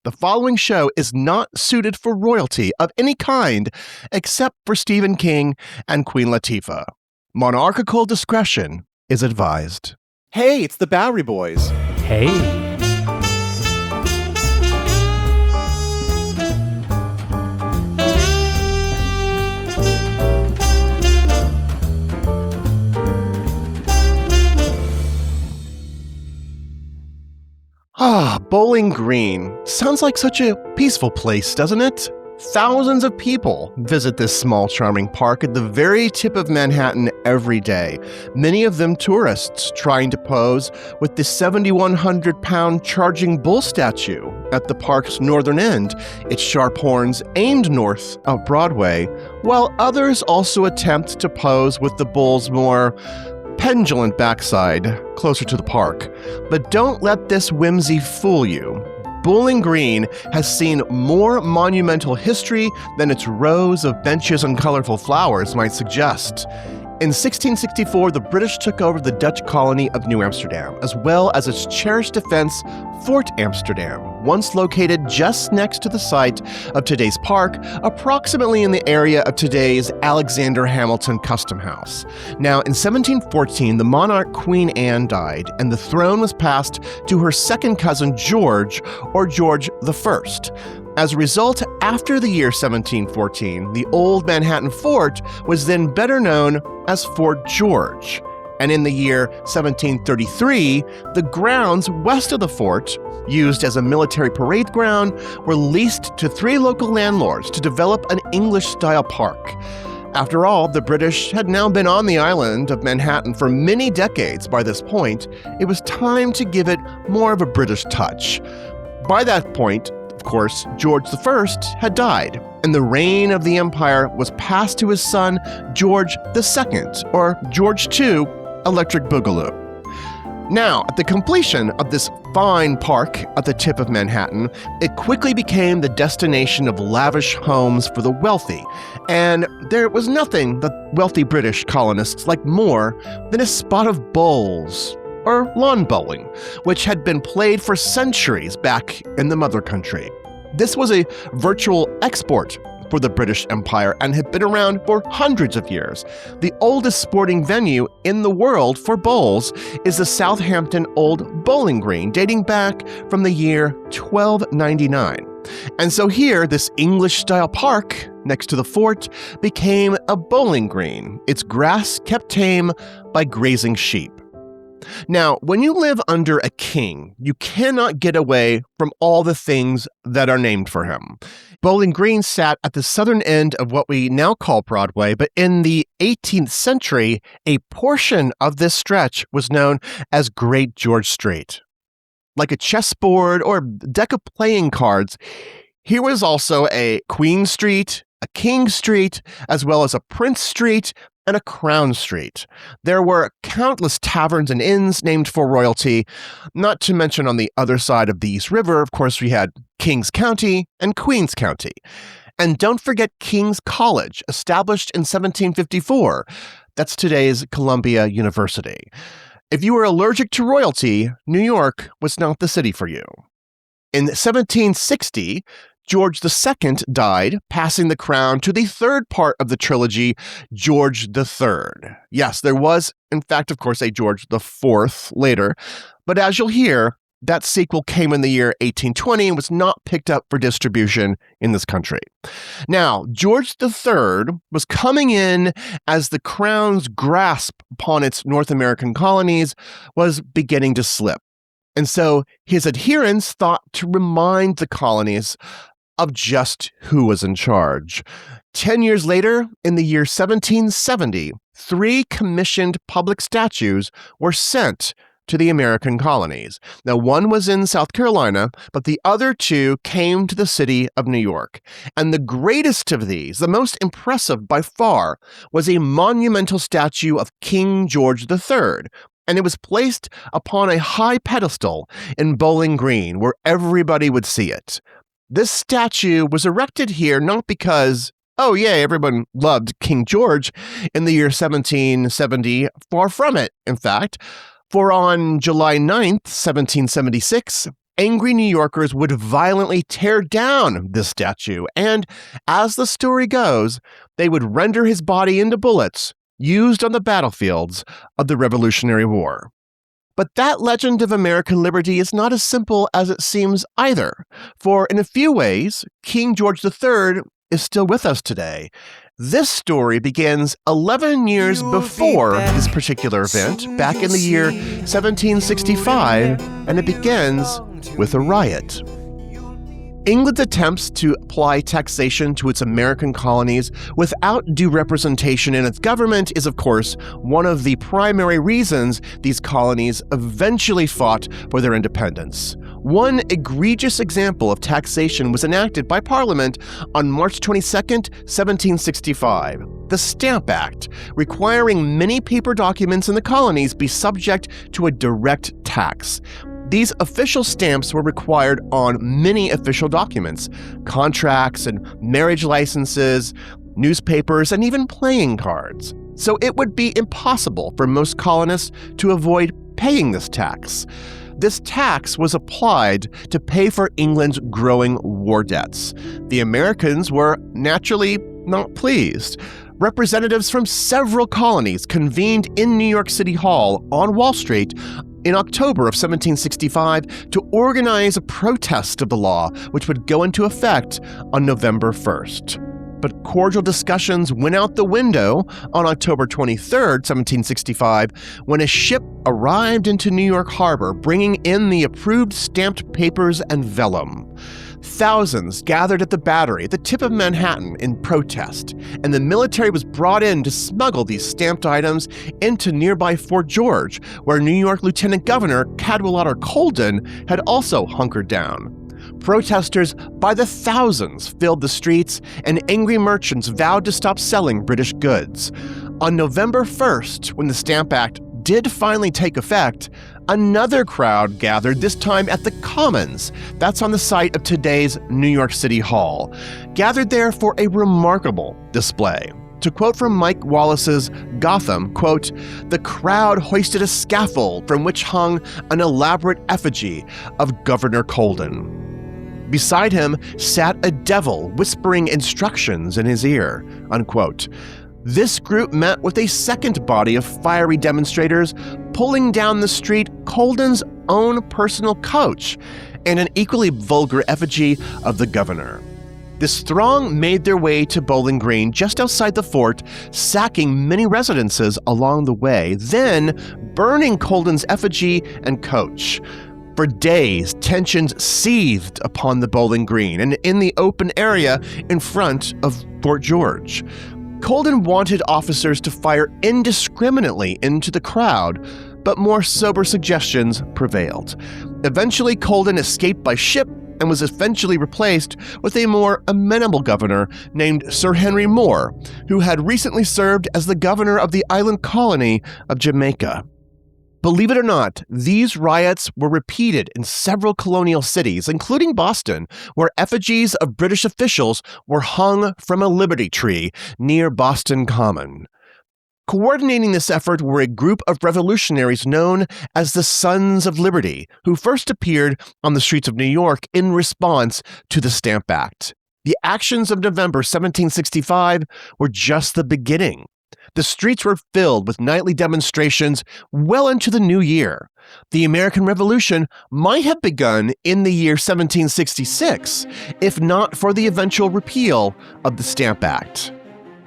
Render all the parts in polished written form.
The following show is not suited for royalty of any kind except for Stephen King and Queen Latifah. Monarchical discretion is advised. Hey, it's the Bowery Boys. Hey. Bowling Green. Sounds like such a peaceful place, doesn't it? Thousands of people visit this small, charming park at the very tip of Manhattan every day. Many of them tourists trying to pose with the 7,100-pound charging bull statue at the park's northern end, its sharp horns aimed north of Broadway, while others also attempt to pose with the bull's more pendulant backside closer to the park. But don't let this whimsy fool you. Bowling Green has seen more monumental history than its rows of benches and colorful flowers might suggest. In 1664, the British took over the Dutch colony of New Amsterdam, as well as its cherished defense, Fort Amsterdam, once located just next to the site of today's park, approximately in the area of today's Alexander Hamilton Custom House. Now, in 1714, the monarch Queen Anne died, and the throne was passed to her second cousin George, or George I. As a result, after the year 1714, the old Manhattan fort was then better known as Fort George. And in the year 1733, the grounds west of the fort, used as a military parade ground, were leased to 3 local landlords to develop an English-style park. After all, the British had now been on the island of Manhattan for many decades by this point. It was time to give it more of a British touch. By that point, of course, George I had died, and the reign of the empire was passed to his son, George II, or George II, Electric Boogaloo. Now, at the completion of this fine park at the tip of Manhattan, it quickly became the destination of lavish homes for the wealthy, and there was nothing that wealthy British colonists liked more than a spot of bowls, or lawn bowling, which had been played for centuries back in the mother country. This was a virtual export for the British Empire and had been around for hundreds of years. The oldest sporting venue in the world for bowls is the Southampton Old Bowling Green, dating back from the year 1299. And so here, this English-style park next to the fort became a bowling green, its grass kept tame by grazing sheep. Now, when you live under a king, you cannot get away from all the things that are named for him. Bowling Green sat at the southern end of what we now call Broadway, but in the 18th century, a portion of this stretch was known as Great George Street. Like a chessboard or deck of playing cards, here was also a Queen Street, a King Street, as well as a Prince Street, and a Crown Street. There were countless taverns and inns named for royalty, not to mention on the other side of the East River, of course, we had Kings County and Queens County. And don't forget King's College, established in 1754. That's today's Columbia University. If you were allergic to royalty, New York was not the city for you. In 1760, George II died, passing the crown to the third part of the trilogy, George III. Yes, there was, in fact, of course, a George IV later, but as you'll hear, that sequel came in the year 1820 and was not picked up for distribution in this country. Now, George III was coming in as the crown's grasp upon its North American colonies was beginning to slip. And so his adherents thought to remind the colonies of just who was in charge. 10 years later, in the year 1770, 3 commissioned public statues were sent to the American colonies. Now, one was in South Carolina, but the other 2 came to the city of New York. And the greatest of these, the most impressive by far, was a monumental statue of King George III. And it was placed upon a high pedestal in Bowling Green, where everybody would see it. This statue was erected here not because, oh yeah, everyone loved King George in the year 1770, far from it, in fact. For on July 9th, 1776, angry New Yorkers would violently tear down this statue, and as the story goes, they would render his body into bullets used on the battlefields of the Revolutionary War. But that legend of American liberty is not as simple as it seems either, for in a few ways, King George III is still with us today. This story begins 11 years before this particular event, back in the year 1765, and it begins with a riot. England's attempts to apply taxation to its American colonies without due representation in its government is, of course, one of the primary reasons these colonies eventually fought for their independence. One egregious example of taxation was enacted by Parliament on March 22, 1765, the Stamp Act, requiring many paper documents in the colonies be subject to a direct tax. These official stamps were required on many official documents, contracts and marriage licenses, newspapers, and even playing cards. So it would be impossible for most colonists to avoid paying this tax. This tax was applied to pay for England's growing war debts. The Americans were naturally not pleased. Representatives from several colonies convened in New York City Hall on Wall Street in October of 1765 to organize a protest of the law, which would go into effect on November 1st. But cordial discussions went out the window on October 23rd, 1765, when a ship arrived into New York Harbor, bringing in the approved stamped papers and vellum. Thousands gathered at the Bowery, at the tip of Manhattan, in protest, and the military was brought in to smuggle these stamped items into nearby Fort George, where New York Lieutenant Governor Cadwallader Colden had also hunkered down. Protesters by the thousands filled the streets, and angry merchants vowed to stop selling British goods. On November 1st, when the Stamp Act did finally take effect, another crowd gathered, this time at the Commons. That's on the site of today's New York City Hall. Gathered there for a remarkable display. To quote from Mike Wallace's Gotham, quote, "The crowd hoisted a scaffold from which hung an elaborate effigy of Governor Colden. Beside him sat a devil whispering instructions in his ear," unquote. This group met with a second body of fiery demonstrators pulling down the street Colden's own personal coach and an equally vulgar effigy of the governor. This throng made their way to Bowling Green just outside the fort, sacking many residences along the way, then burning Colden's effigy and coach. For days, tensions seethed upon the Bowling Green and in the open area in front of Fort George. Colden wanted officers to fire indiscriminately into the crowd, but more sober suggestions prevailed. Eventually, Colden escaped by ship and was eventually replaced with a more amenable governor named Sir Henry More, who had recently served as the governor of the island colony of Jamaica. Believe it or not, these riots were repeated in several colonial cities, including Boston, where effigies of British officials were hung from a liberty tree near Boston Common. Coordinating this effort were a group of revolutionaries known as the Sons of Liberty, who first appeared on the streets of New York in response to the Stamp Act. The actions of November 1765 were just the beginning. The streets were filled with nightly demonstrations well into the new year. The American Revolution might have begun in the year 1766, if not for the eventual repeal of the Stamp Act.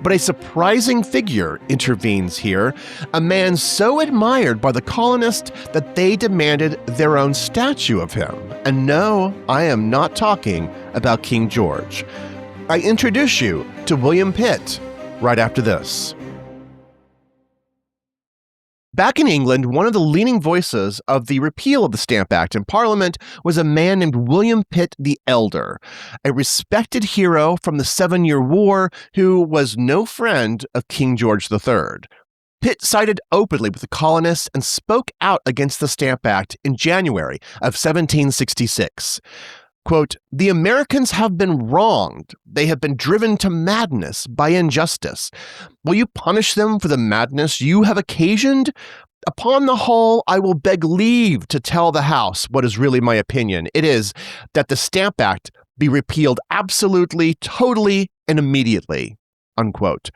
But a surprising figure intervenes here, a man so admired by the colonists that they demanded their own statue of him. And no, I am not talking about King George. I introduce you to William Pitt right after this. Back in England, one of the leading voices of the repeal of the Stamp Act in Parliament was a man named William Pitt the Elder, a respected hero from the 7-Year War who was no friend of King George III. Pitt sided openly with the colonists and spoke out against the Stamp Act in January of 1766. Quote, "The Americans have been wronged. They have been driven to madness by injustice. Will you punish them for the madness you have occasioned? Upon the whole, I will beg leave to tell the House what is really my opinion. It is that the Stamp Act be repealed absolutely, totally, and immediately." Unquote.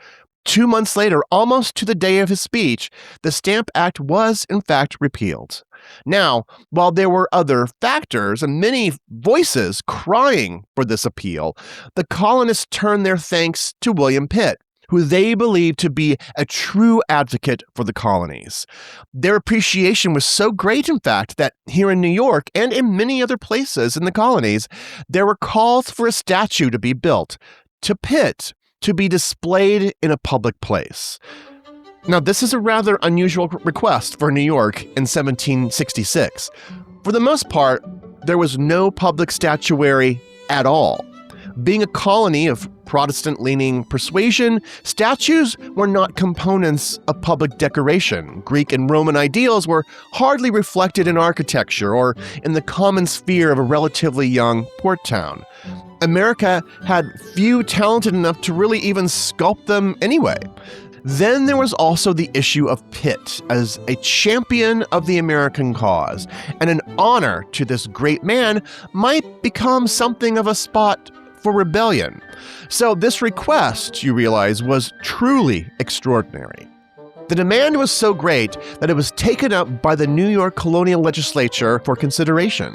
2 months later, almost to the day of his speech, the Stamp Act was, in fact, repealed. Now, while there were other factors and many voices crying for this appeal, the colonists turned their thanks to William Pitt, who they believed to be a true advocate for the colonies. Their appreciation was so great, in fact, that here in New York and in many other places in the colonies, there were calls for a statue to be built to Pitt to be displayed in a public place. Now, this is a rather unusual request for New York in 1766. For the most part, there was no public statuary at all. Being a colony of Protestant-leaning persuasion, statues were not components of public decoration. Greek and Roman ideals were hardly reflected in architecture or in the common sphere of a relatively young port town. America had few talented enough to really even sculpt them anyway. Then there was also the issue of Pitt as a champion of the American cause, and an honor to this great man might become something of a spot for rebellion. So this request, you realize, was truly extraordinary. The demand was so great that it was taken up by the New York Colonial Legislature for consideration.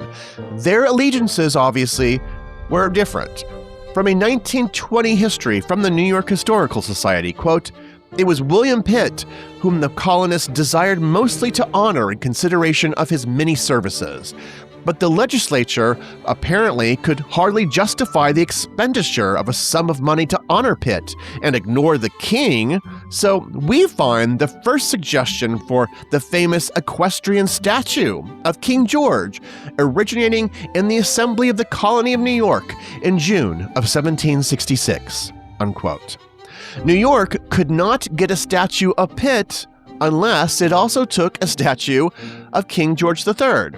Their allegiances, obviously, were different. From a 1920 history from the New York Historical Society, quote, "It was William Pitt whom the colonists desired mostly to honor in consideration of his many services. But the legislature apparently could hardly justify the expenditure of a sum of money to honor Pitt and ignore the king, so we find the first suggestion for the famous equestrian statue of King George, originating in the Assembly of the Colony of New York in June of 1766." Unquote. New York could not get a statue of Pitt unless it also took a statue of King George III.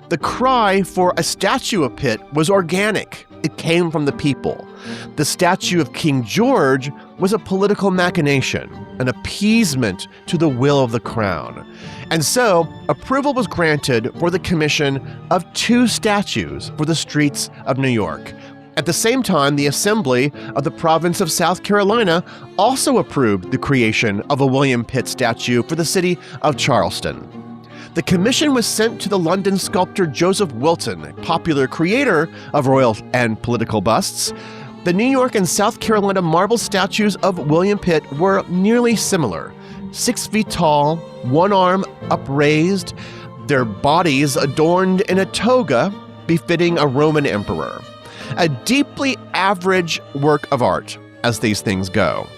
The cry for a statue of Pitt was organic. It came from the people. The statue of King George was a political machination, an appeasement to the will of the crown. And so, approval was granted for the commission of 2 statues for the streets of New York. At the same time, the Assembly of the Province of South Carolina also approved the creation of a William Pitt statue for the city of Charleston. The commission was sent to the London sculptor Joseph Wilton, a popular creator of royal and political busts. The New York and South Carolina marble statues of William Pitt were nearly similar. 6 feet tall, one arm upraised, their bodies adorned in a toga befitting a Roman emperor. A deeply average work of art, as these things go.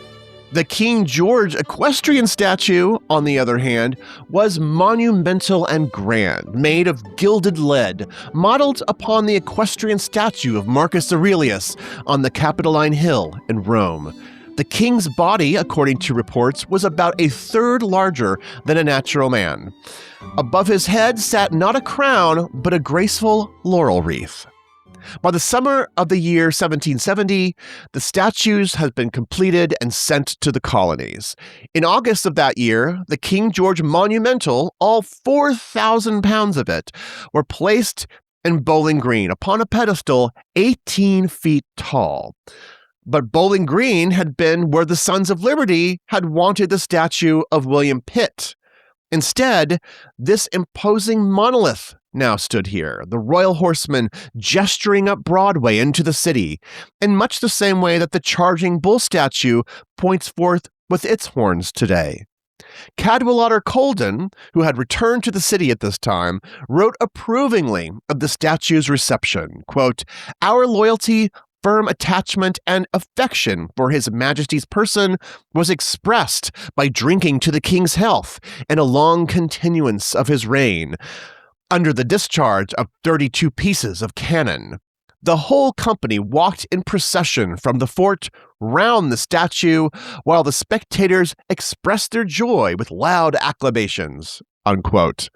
The King George equestrian statue, on the other hand, was monumental and grand, made of gilded lead, modeled upon the equestrian statue of Marcus Aurelius on the Capitoline Hill in Rome. The king's body, according to reports, was about a third larger than a natural man. Above his head sat not a crown, but a graceful laurel wreath. By the summer of the year 1770, the statues had been completed and sent to the colonies. In August of that year, the King George Monumental, all 4,000 pounds of it, were placed in Bowling Green upon a pedestal 18 feet tall. But Bowling Green had been where the Sons of Liberty had wanted the statue of William Pitt. Instead, this imposing monolith now stood here, the royal horseman gesturing up Broadway into the city, in much the same way that the charging bull statue points forth with its horns today. Cadwallader Colden, who had returned to the city at this time, wrote approvingly of the statue's reception, quote, "Our loyalty, firm attachment, and affection for His Majesty's person was expressed by drinking to the king's health and a long continuance of his reign, under the discharge of 32 pieces of cannon. The whole company walked in procession from the fort round the statue, while the spectators expressed their joy with loud acclamations." Unquote.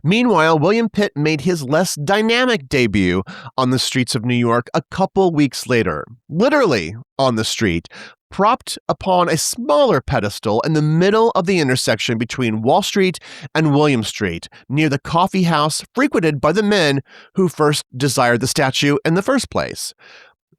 Meanwhile, William Pitt made his less dynamic debut on the streets of New York a couple weeks later, literally on the street, propped upon a smaller pedestal in the middle of the intersection between Wall Street and William Street, near the coffee house frequented by the men who first desired the statue in the first place.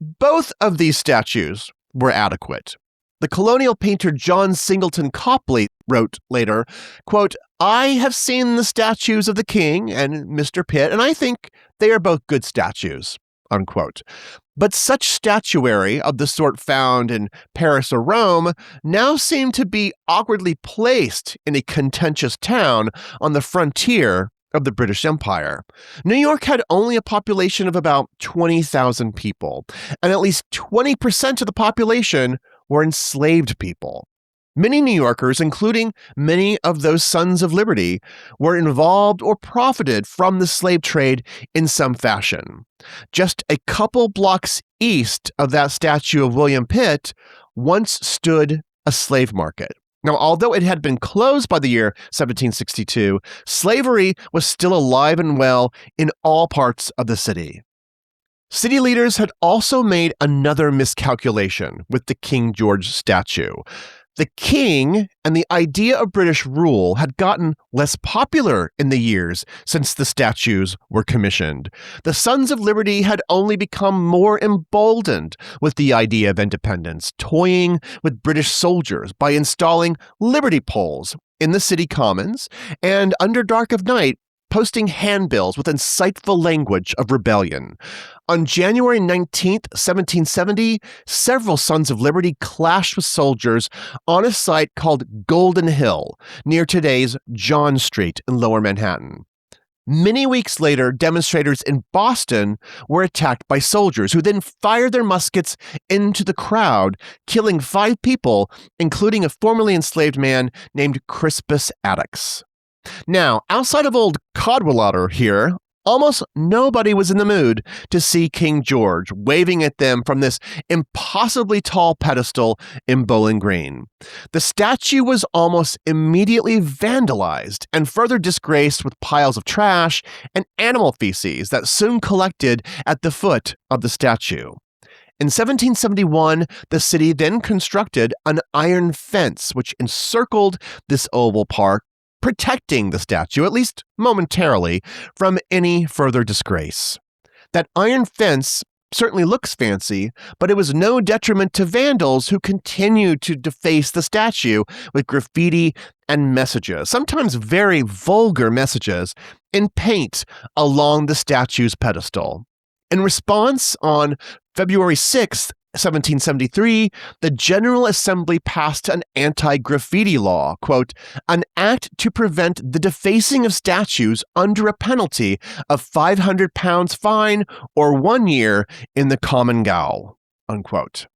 Both of these statues were adequate. The colonial painter John Singleton Copley wrote later, quote, "I have seen the statues of the king and Mr. Pitt, and I think they are both good statues," unquote. But such statuary of the sort found in Paris or Rome now seemed to be awkwardly placed in a contentious town on the frontier of the British Empire. New York had only a population of about 20,000 people, and at least 20% of the population were enslaved people. Many New Yorkers, including many of those Sons of Liberty, were involved or profited from the slave trade in some fashion. Just a couple blocks east of that statue of William Pitt once stood a slave market. Now, although it had been closed by the year 1762, slavery was still alive and well in all parts of the city. City leaders had also made another miscalculation with the King George statue. The king and the idea of British rule had gotten less popular in the years since the statues were commissioned. The Sons of Liberty had only become more emboldened with the idea of independence, toying with British soldiers by installing liberty poles in the city commons and under dark of night, posting handbills with insightful language of rebellion. On January 19th, 1770, several Sons of Liberty clashed with soldiers on a site called Golden Hill, near today's John Street in Lower Manhattan. Many weeks later, demonstrators in Boston were attacked by soldiers who then fired their muskets into the crowd, killing 5 people, including a formerly enslaved man named Crispus Attucks. Now, outside of old Cadwallader here, almost nobody was in the mood to see King George waving at them from this impossibly tall pedestal in Bowling Green. The statue was almost immediately vandalized and further disgraced with piles of trash and animal feces that soon collected at the foot of the statue. In 1771, the city then constructed an iron fence which encircled this oval park, protecting the statue, at least momentarily, from any further disgrace. That iron fence certainly looks fancy, but it was no detriment to vandals who continued to deface the statue with graffiti and messages, sometimes very vulgar messages, in paint along the statue's pedestal. In response, on February 6th, 1773, the General Assembly passed an anti-graffiti law, quote, "an act to prevent the defacing of statues under a penalty of £500 fine or 1 year in the common gaol," unquote.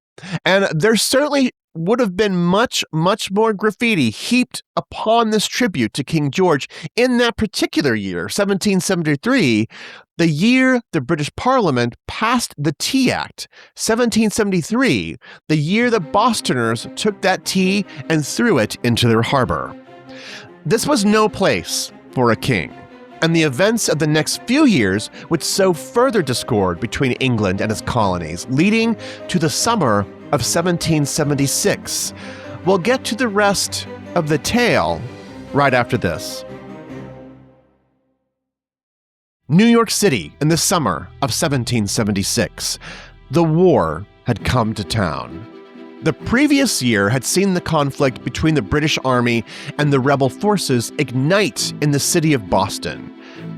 And there certainly would have been much, much more graffiti heaped upon this tribute to King George in that particular year, 1773, the year the British Parliament passed the Tea Act, 1773, the year the Bostoners took that tea and threw it into their harbor. This was no place for a king, and the events of the next few years would sow further discord between England and its colonies, leading to the summer of 1776. We'll get to the rest of the tale right after this. New York City in the summer of 1776. The war had come to town. The previous year had seen the conflict between the British Army and the rebel forces ignite in the city of Boston.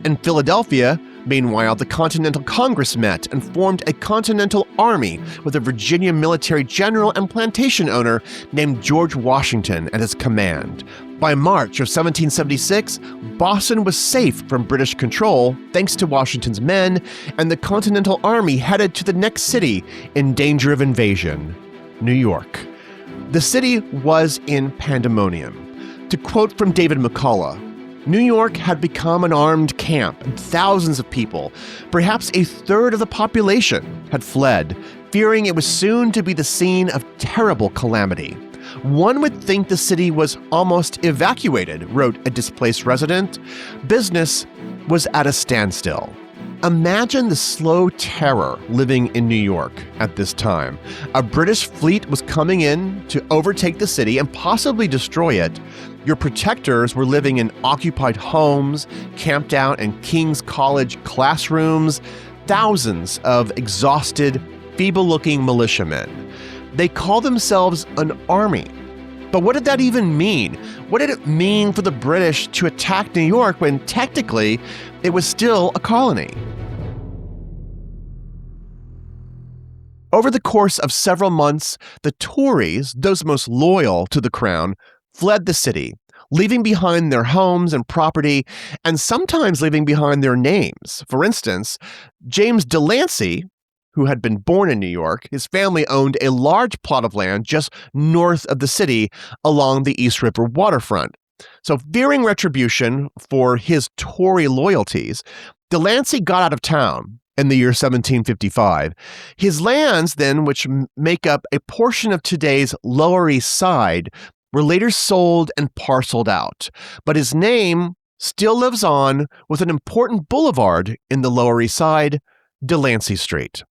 In Philadelphia, meanwhile, the Continental Congress met and formed a Continental Army with a Virginia military general and plantation owner named George Washington at its command. By March of 1776, Boston was safe from British control thanks to Washington's men, and the Continental Army headed to the next city in danger of invasion, New York. The city was in pandemonium. To quote from David McCullough, New York had become an armed camp, and thousands of people, perhaps a third of the population, had fled, fearing it was soon to be the scene of terrible calamity. One would think the city was almost evacuated, wrote a displaced resident. Business was at a standstill. Imagine the slow terror living in New York at this time. A British fleet was coming in to overtake the city and possibly destroy it. Your protectors were living in occupied homes, camped out in King's College classrooms, thousands of exhausted, feeble-looking militiamen. They call themselves an army. But what did that even mean? What did it mean for the British to attack New York when technically it was still a colony? Over the course of several months, the Tories, those most loyal to the crown, fled the city, leaving behind their homes and property, and sometimes leaving behind their names. For instance, James Delancey, who had been born in New York, his family owned a large plot of land just north of the city along the East River waterfront. So, fearing retribution for his Tory loyalties, Delancey got out of town in the year 1755. His lands, then, which make up a portion of today's Lower East Side, were later sold and parceled out. But his name still lives on with an important boulevard in the Lower East Side, Delancey Street.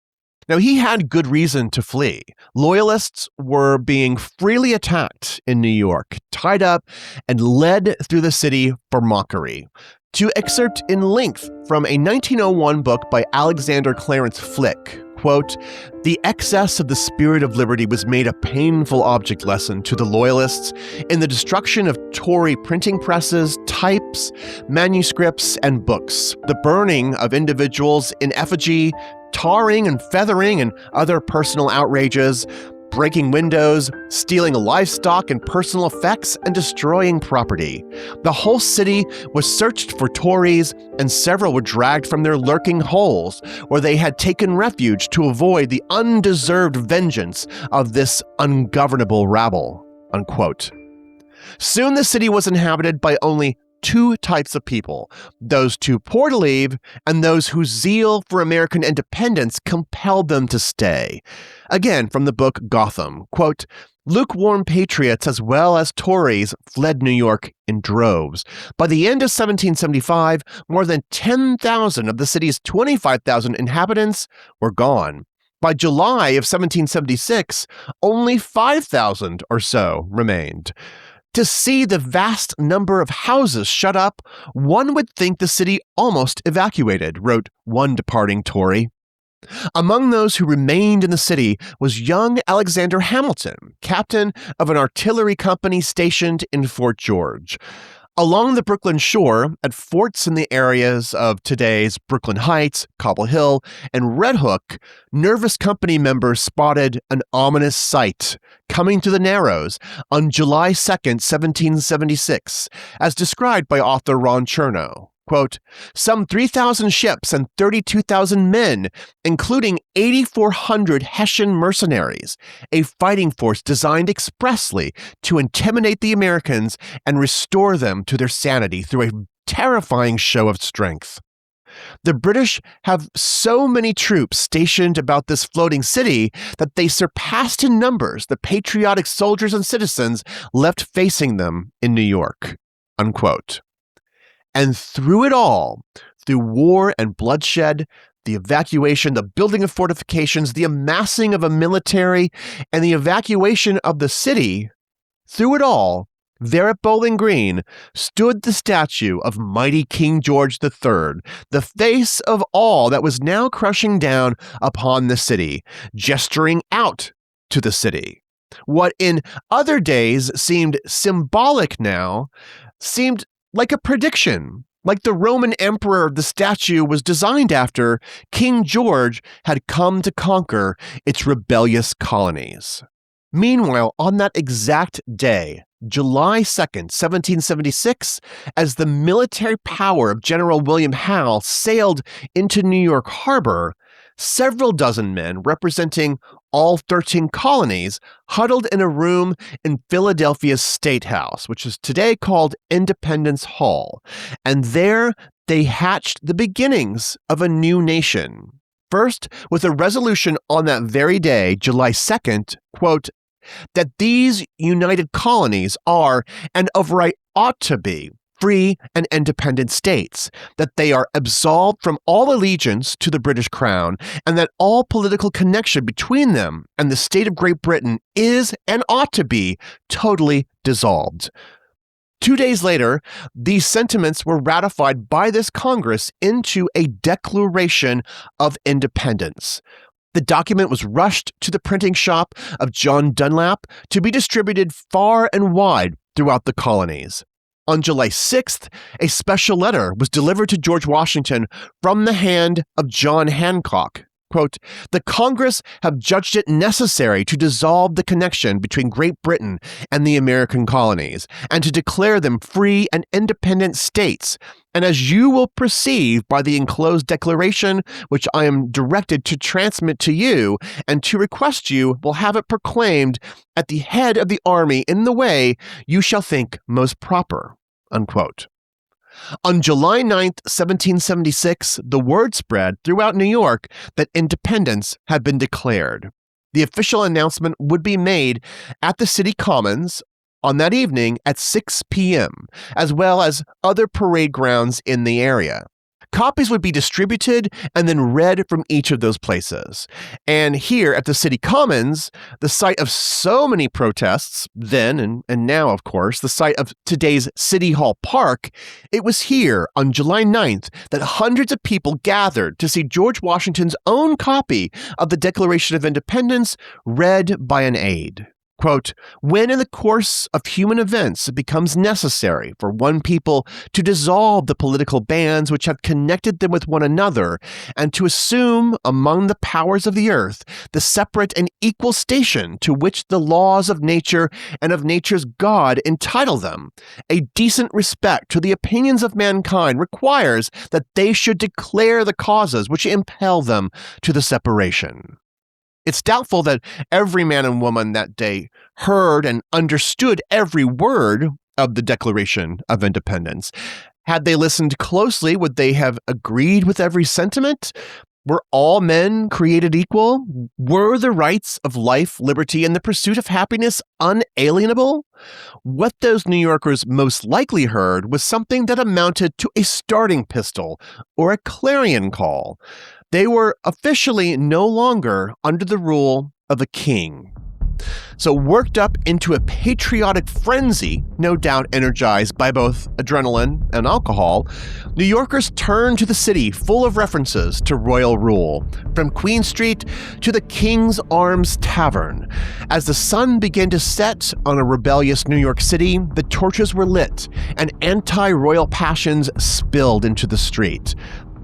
Now, he had good reason to flee. Loyalists were being freely attacked in New York, tied up, and led through the city for mockery. To excerpt in length from a 1901 book by Alexander Clarence Flick, quote, "The excess of the spirit of liberty was made a painful object lesson to the Loyalists in the destruction of Tory printing presses, types, manuscripts, and books, the burning of individuals in effigy, tarring and feathering and other personal outrages, breaking windows, stealing livestock and personal effects, and destroying property. The whole city was searched for Tories, and several were dragged from their lurking holes, where they had taken refuge to avoid the undeserved vengeance of this ungovernable rabble." Unquote. Soon the city was inhabited by only two types of people, those too poor to leave and those whose zeal for American independence compelled them to stay. Again, from the book Gotham, quote, "Lukewarm patriots as well as Tories fled New York in droves. By the end of 1775, more than 10,000 of the city's 25,000 inhabitants were gone. By July of 1776, only 5,000 or so remained. To see the vast number of houses shut up, one would think the city almost evacuated," wrote one departing Tory. Among those who remained in the city was young Alexander Hamilton, captain of an artillery company stationed in Fort George. Along the Brooklyn shore, at forts in the areas of today's Brooklyn Heights, Cobble Hill, and Red Hook, nervous company members spotted an ominous sight coming to the Narrows on July 2nd, 1776, as described by author Ron Chernow. Quote, "Some 3,000 ships and 32,000 men, including 8,400 Hessian mercenaries, a fighting force designed expressly to intimidate the Americans and restore them to their sanity through a terrifying show of strength. The British have so many troops stationed about this floating city that they surpassed in numbers the patriotic soldiers and citizens left facing them in New York." Unquote. And through it all, through war and bloodshed, the evacuation, the building of fortifications, the amassing of a military, and the evacuation of the city, through it all, there at Bowling Green stood the statue of mighty King George III, the face of all that was now crushing down upon the city, gesturing out to the city. What in other days seemed symbolic now seemed like a prediction, like the Roman emperor the statue was designed after. King George had come to conquer its rebellious colonies. Meanwhile, on that exact day, July 2nd, 1776, as the military power of General William Howe sailed into New York Harbor, several dozen men representing all 13 colonies huddled in a room in Philadelphia's State House, which is today called Independence Hall. And there they hatched the beginnings of a new nation. First, with a resolution on that very day, July 2nd, quote, "that these united colonies are, and of right ought to be, free and independent states, that they are absolved from all allegiance to the British Crown, and that all political connection between them and the state of Great Britain is and ought to be totally dissolved. 2 days later, these sentiments were ratified by this Congress into a Declaration of Independence. The document was rushed to the printing shop of John Dunlap to be distributed far and wide throughout the colonies. On July 6th, a special letter was delivered to George Washington from the hand of John Hancock. Quote, "The Congress have judged it necessary to dissolve the connection between Great Britain and the American colonies, and to declare them free and independent states. And as you will perceive by the enclosed declaration, which I am directed to transmit to you, and to request you will have it proclaimed at the head of the army in the way you shall think most proper." Unquote. On July 9th, 1776, the word spread throughout New York that independence had been declared. The official announcement would be made at the City Commons on that evening at 6 p.m., as well as other parade grounds in the area. Copies would be distributed and then read from each of those places. And here at the City Commons, the site of so many protests, then and now, of course, the site of today's City Hall Park, it was here on July 9th that hundreds of people gathered to see George Washington's own copy of the Declaration of Independence read by an aide. Quote, "When in the course of human events it becomes necessary for one people to dissolve the political bands which have connected them with one another, and to assume among the powers of the earth the separate and equal station to which the laws of nature and of nature's God entitle them, a decent respect to the opinions of mankind requires that they should declare the causes which impel them to the separation." It's doubtful that every man and woman that day heard and understood every word of the Declaration of Independence. Had they listened closely, would they have agreed with every sentiment? Were all men created equal? Were the rights of life, liberty, and the pursuit of happiness unalienable? What those New Yorkers most likely heard was something that amounted to a starting pistol or a clarion call. They were officially no longer under the rule of a king. So worked up into a patriotic frenzy, no doubt energized by both adrenaline and alcohol, New Yorkers turned to the city full of references to royal rule, from Queen Street to the King's Arms Tavern. As the sun began to set on a rebellious New York City, the torches were lit and anti-royal passions spilled into the street.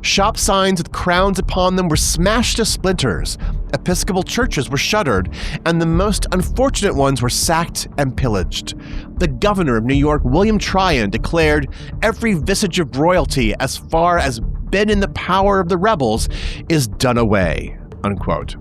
Shop signs with crowns upon them were smashed to splinters. Episcopal churches were shuttered, and the most unfortunate ones were sacked and pillaged. The governor of New York, William Tryon, declared every vestige of royalty as far as been in the power of the rebels is done away, unquote.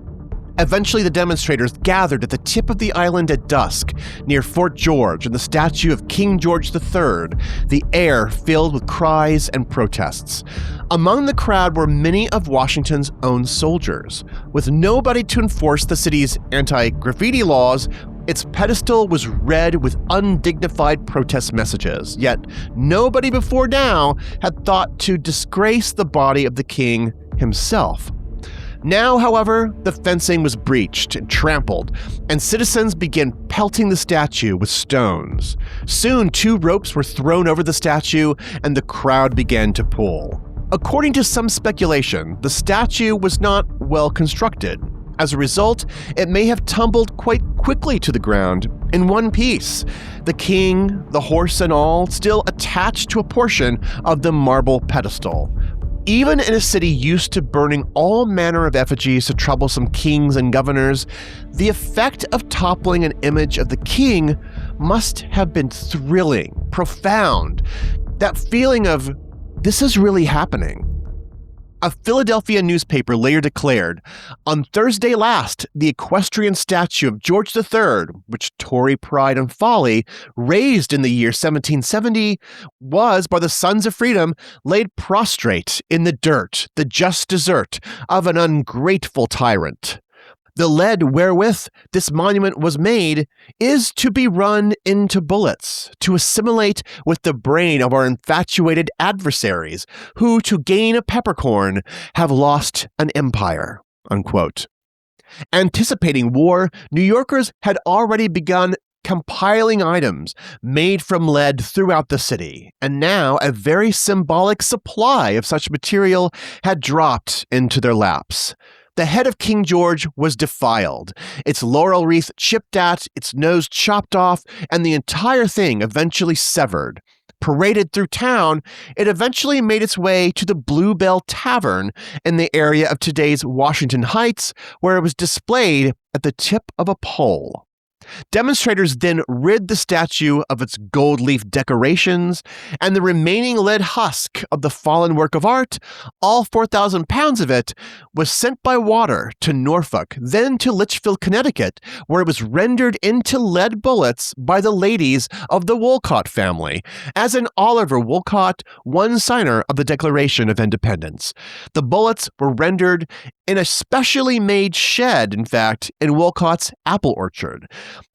Eventually, the demonstrators gathered at the tip of the island at dusk, near Fort George and the statue of King George III, the air filled with cries and protests. Among the crowd were many of Washington's own soldiers. With nobody to enforce the city's anti-graffiti laws, its pedestal was red with undignified protest messages. Yet, nobody before now had thought to disgrace the body of the king himself. Now, however, the fencing was breached and trampled, and citizens began pelting the statue with stones. Soon, 2 ropes were thrown over the statue, and the crowd began to pull. According to some speculation, the statue was not well constructed. As a result, it may have tumbled quite quickly to the ground in one piece, the king, the horse and all, still attached to a portion of the marble pedestal. Even in a city used to burning all manner of effigies to troublesome kings and governors, the effect of toppling an image of the king must have been thrilling, profound. That feeling of, this is really happening. A Philadelphia newspaper later declared, "On Thursday last, the equestrian statue of George III, which Tory pride and folly raised in the year 1770, was, by the Sons of Freedom, laid prostrate in the dirt, the just desert of an ungrateful tyrant." The lead wherewith this monument was made is to be run into bullets, to assimilate with the brain of our infatuated adversaries, who, to gain a peppercorn, have lost an empire." Unquote. Anticipating war, New Yorkers had already begun compiling items made from lead throughout the city, and now a very symbolic supply of such material had dropped into their laps. The head of King George was defiled, its laurel wreath chipped at, its nose chopped off, and the entire thing eventually severed. Paraded through town, it eventually made its way to the Bluebell Tavern in the area of today's Washington Heights, where it was displayed at the tip of a pole. Demonstrators then rid the statue of its gold leaf decorations and the remaining lead husk of the fallen work of art. All 4,000 pounds of it was sent by water to Norfolk, then to Litchfield, Connecticut, where it was rendered into lead bullets by the ladies of the Wolcott family, as in Oliver Wolcott, one signer of the Declaration of Independence. The bullets were rendered in a specially made shed, in fact, in Wolcott's apple orchard.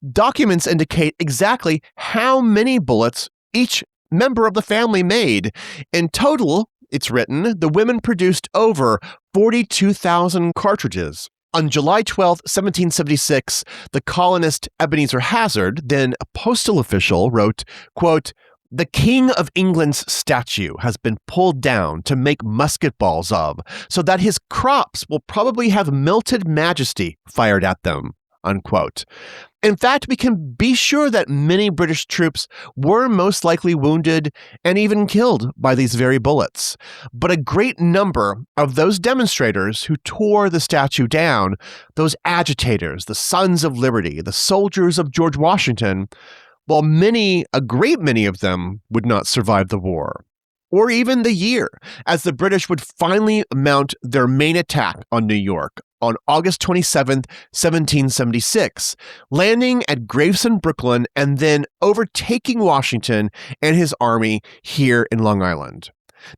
Documents indicate exactly how many bullets each member of the family made. In total, it's written, the women produced over 42,000 cartridges. On July 12, 1776, the colonist Ebenezer Hazard, then a postal official, wrote, quote, "The King of England's statue has been pulled down to make musket balls of, so that his crops will probably have melted majesty fired at them." Unquote. In fact, we can be sure that many British troops were most likely wounded and even killed by these very bullets. But a great number of those demonstrators who tore the statue down, those agitators, the Sons of Liberty, the soldiers of George Washington, while a great many of them would not survive the war, or even the year, as the British would finally mount their main attack on New York on August 27, 1776, landing at Gravesend, Brooklyn, and then overtaking Washington and his army here in Long Island.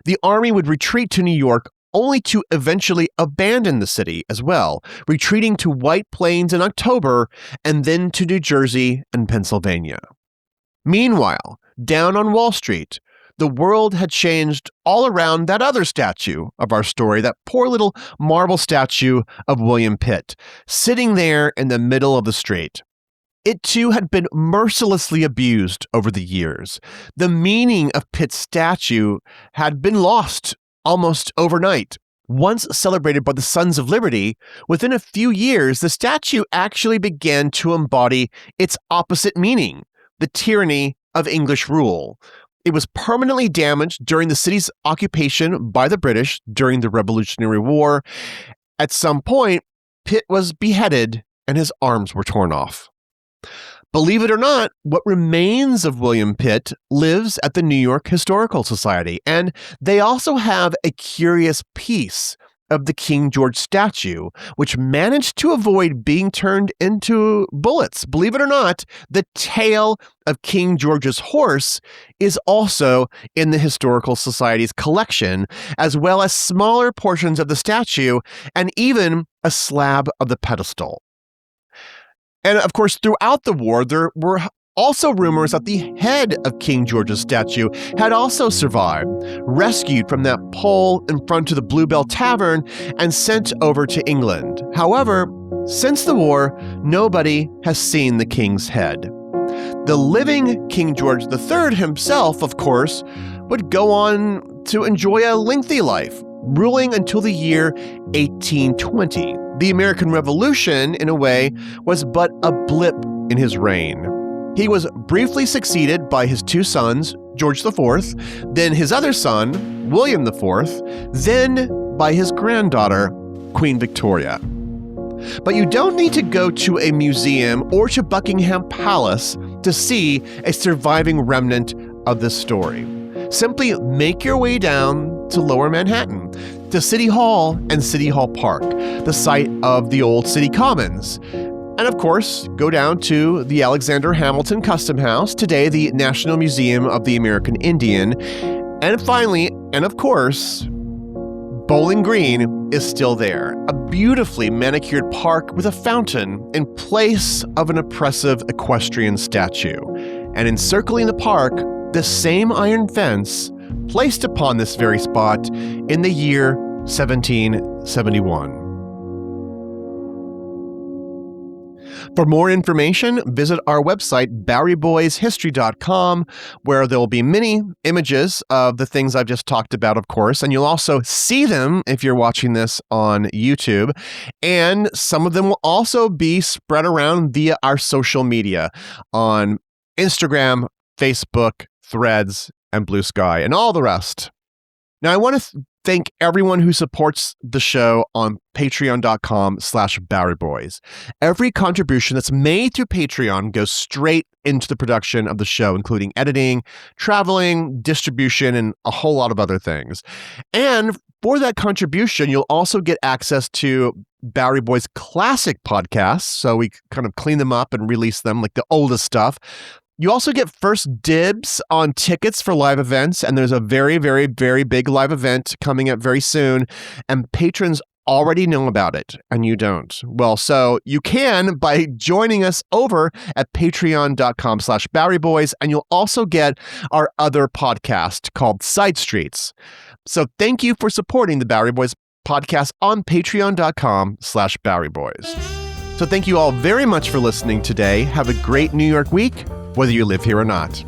The army would retreat to New York only to eventually abandon the city as well, retreating to White Plains in October and then to New Jersey and Pennsylvania. Meanwhile, down on Wall Street, the world had changed all around that other statue of our story, that poor little marble statue of William Pitt, sitting there in the middle of the street. It too had been mercilessly abused over the years. The meaning of Pitt's statue had been lost almost overnight. Once celebrated by the Sons of Liberty, within a few years, the statue actually began to embody its opposite meaning, the tyranny of English rule. It was permanently damaged during the city's occupation by the British during the Revolutionary War. At some point, Pitt was beheaded and his arms were torn off. Believe it or not, what remains of William Pitt lives at the New York Historical Society, and they also have a curious piece of the King George statue, which managed to avoid being turned into bullets. Believe it or not, the tail of King George's horse is also in the Historical Society's collection, as well as smaller portions of the statue and even a slab of the pedestal. And of course, throughout the war, there were also rumors that the head of King George's statue had also survived, rescued from that pole in front of the Bluebell Tavern and sent over to England. However, since the war, nobody has seen the king's head. The living King George III himself, of course, would go on to enjoy a lengthy life, ruling until the year 1820. The American Revolution, in a way, was but a blip in his reign. He was briefly succeeded by his two sons, George IV, then his other son, William IV, then by his granddaughter, Queen Victoria. But you don't need to go to a museum or to Buckingham Palace to see a surviving remnant of this story. Simply make your way down to Lower Manhattan, to City Hall and City Hall Park, the site of the old City Commons. And of course, go down to the Alexander Hamilton Custom House, today the National Museum of the American Indian. And finally, and of course, Bowling Green is still there, a beautifully manicured park with a fountain in place of an oppressive equestrian statue. And encircling the park, the same iron fence placed upon this very spot in the year 1771. For more information, visit our website, BoweryBoysHistory.com, where there will be many images of the things I've just talked about, of course, and you'll also see them if you're watching this on YouTube. And some of them will also be spread around via our social media on Instagram, Facebook, Threads, and Blue Sky, and all the rest. Now, I want to thank everyone who supports the show on patreon.com/BoweryBoys. Every contribution that's made through Patreon goes straight into the production of the show, including editing, traveling, distribution, and a whole lot of other things. And for that contribution, you'll also get access to Bowery Boys classic podcasts. So we kind of clean them up and release them, like the oldest stuff. You also get first dibs on tickets for live events, and there's a very, very, very big live event coming up very soon, and patrons already know about it, and you don't. Well, so you can by joining us over at patreon.com/BoweryBoys, and you'll also get our other podcast called Side Streets. So thank you for supporting the Bowery Boys podcast on patreon.com/BoweryBoys. So thank you all very much for listening today. Have a great New York week, whether you live here or not.